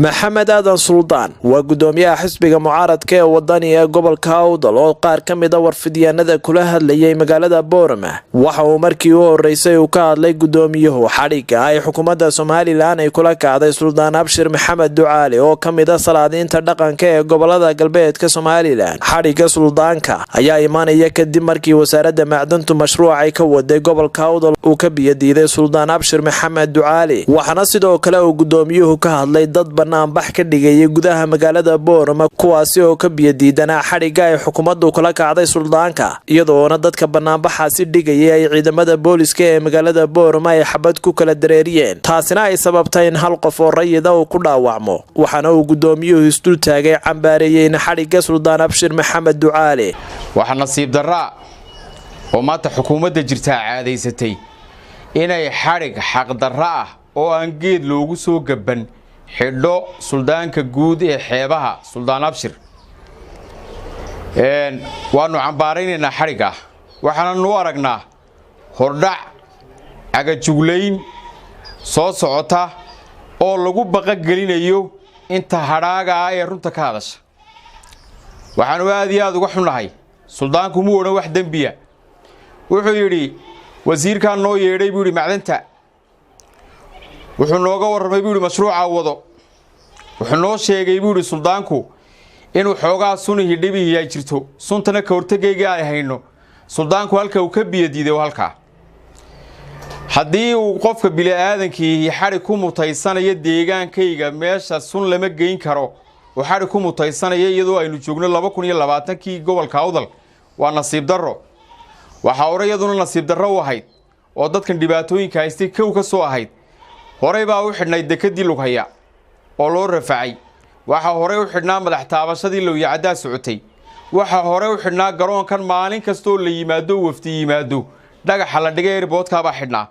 Mohamed adan Suldaan waa Gudoomiyaha xisbiga mucaaradka ee wadani ee gobolka Awdal oo qaar ka mid ah warfidyaanada kula hadlayay magaalada Boorama waxa uu markii uu horeysay uu ka hadlay Gudoomiyuhu xadhiga ay xukuumadda Soomaaliland ay kula kacday Suldaan Abshir Mohamed Ducaali oo ka mid ah salaadiinta dhaqanka ee gobolada galbeedka Soomaaliland. Xadhiga Suldaanka ayaa imaanaya kadib markii wasaaradda macdanta mashruuc ay ka waday gobolka Awdal uu ka biyadiiday Suldaan Abshir Mohamed Ducaali waxana sidoo kale uu Gudoomiyuhu ka hadlay dad bax ka dhigay gudaha magaalada Boorama kuwaasi oo ka biyadiidana xadhiga ay xukuumaddu kula kacday Suldaanka iyadoo dadka banaanbaxaasi dhigay ay ciidamada booliska ee magaalada Boorama ay xabad ku kala dareeriyeen taasina ay sababtay in hal qof oo rayid ah uu ku dhaawacmo waxana uu Gudoomiyuhu isdul taagay cambaareeyeen xadhiga Suldaan Abshir Mohamed Ducaali waxa nasiib darra oo maanta xukuumadda jirta caadaysatay inay xadhig xaq darra ah oo aan geed loogu soo gaban xidho Suldaanka guud ee xeebaha Suldaan Abshir waanu cambaaraynaa xadhiga waxaana noo aragnaa hordhac agajugleyn soo socota oo lagu baqagelinayo inta hadhaaga ee runta ka hadasha waxaanu aad iyo aad uga xunahay Suldaanku muu oran wax dambiya wuxuu yiri wasiirka noo yeedhay buu macdanta wuxuu nooga warramay buu mashruuca wado wuxuu noo sheegay buu Suldaanku inuu xoogaa sunihi dhibiya jirto suntana ka hortagayga ay hayno Suldaanku halka uu ka biyadiiday halka haddii uu qofka bini'aadankii xadhig ku mutaysanayo deegaankayga meesha sun lama geyn karo oo xadhig ku mutaysanayo iyadoo aynu joogno 2020kii gobolka Awdal waa nasiib darro waxa horeyaduna nasiib darro u ahayd oo dadkan dhibaatooyinka haystay kow ka soo ahayd horey baa u xidhnay dekadii Lughaya oo loo rafacay waxa horey u xidhnaa madax taabashadii loo yacada socotay waxa horey u xidhnaa garoonkan maalin kasto la yimaado wafti yimaado dhagaxa la dhigay airportka baa xidhnaa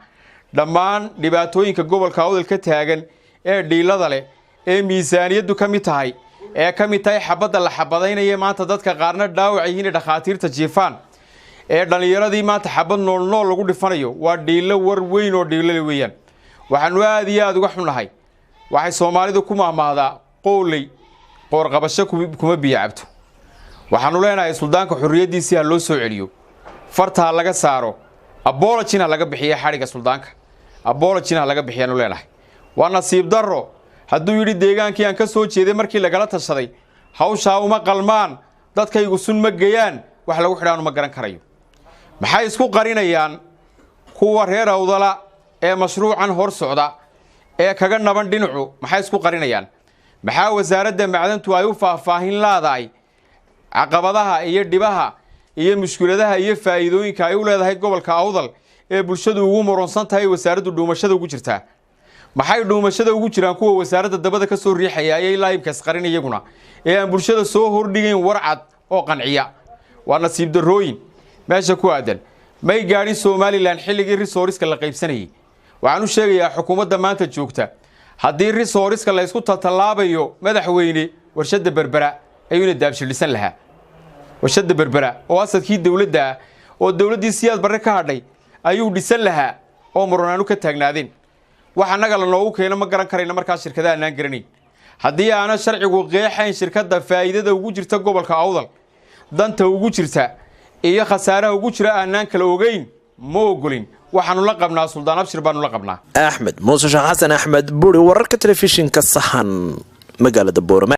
dhammaan dhibaatooyinka gobolka Awdal ka taagan ee dhiilada leh ee miisaaniyadu ka mid tahay xabada la xabadaynaya maanta dadka qaarna dhaawac yihiin dhaqaatiirta jiifaan ee dhalinyaradii maanta xabad nool lagu dhifanayo waa dhiilo war weyn oo dhiilo weeyaan waxaanu aad iyo aad uga xunahay waxay Soomaalidu ku maamaadaa qowlay qoor qabasho kuma biyacabto waxaanu leenahay Suldaanka xurriyadiisa loo soo celiyo farta laga saaro apology-na laga bixiyo xadhiga Suldaanka apology-na laga bixiyo leenahay waa nasiib darro hadduu yiri deegaankii aan ka soo jeeday markii lagala tashaday hawsha uma qalmaan dadkaygu sun ma geeyaan wax lagu xidhaan ma garan karayo maxay isku qarinayaan kuwa reer Awdala ee mashruucan hor socda ee kaga naban dhinacu maxay isku qarinayaan maxaa wasaaradda macdantu ay u faahfaahin laadaay caqabadaha iyo dhibaha iyo mushkiladaha iyo faa'iidooyinka ay u leedahay gobolka Awdal ee bulshadu ugu muransan tahay wasaaraddu dhuumashada ugu jirta maxay dhuumashada ugu jiraan kuwa wasaaradda dabada ka soo riixaya ay laayibkaas qarinayaguna ee aan bulshada soo hordhigeen warcad oo qanciya waa nasiib darrooyin meesha ku aadan may gaadhin Soomaaliland xilligii resource-ka la qaybsanayay waxaanu sheegayaa xukuumadda maanta joogta haddii resource-ka la isku talaabayo madaxweyne warshada berbera ayuu daabshilisan lahaa warshada berbera oo asadkii dawladda oo dawladii siyaad barre ka hadhay ayuu dhisan lahaa oo muranaanu ka taagnaadeen waxa naga la noogu keenay ma garan karayna markaa shirkadaha aan garanay haddii aana sharcigu qeexayn shirkadda faa'iidada ugu jirta gobolka Awdal danta ugu jirta iyo khasaaraha ugu jira aanan kala ogeyn ma ogolin waxaanu la qabnaa Suldaan Abshir baanu la qabnaa Ahmed Muuse Xasan Ahmed buri wararka telefishinka sahan magaalada Boorama.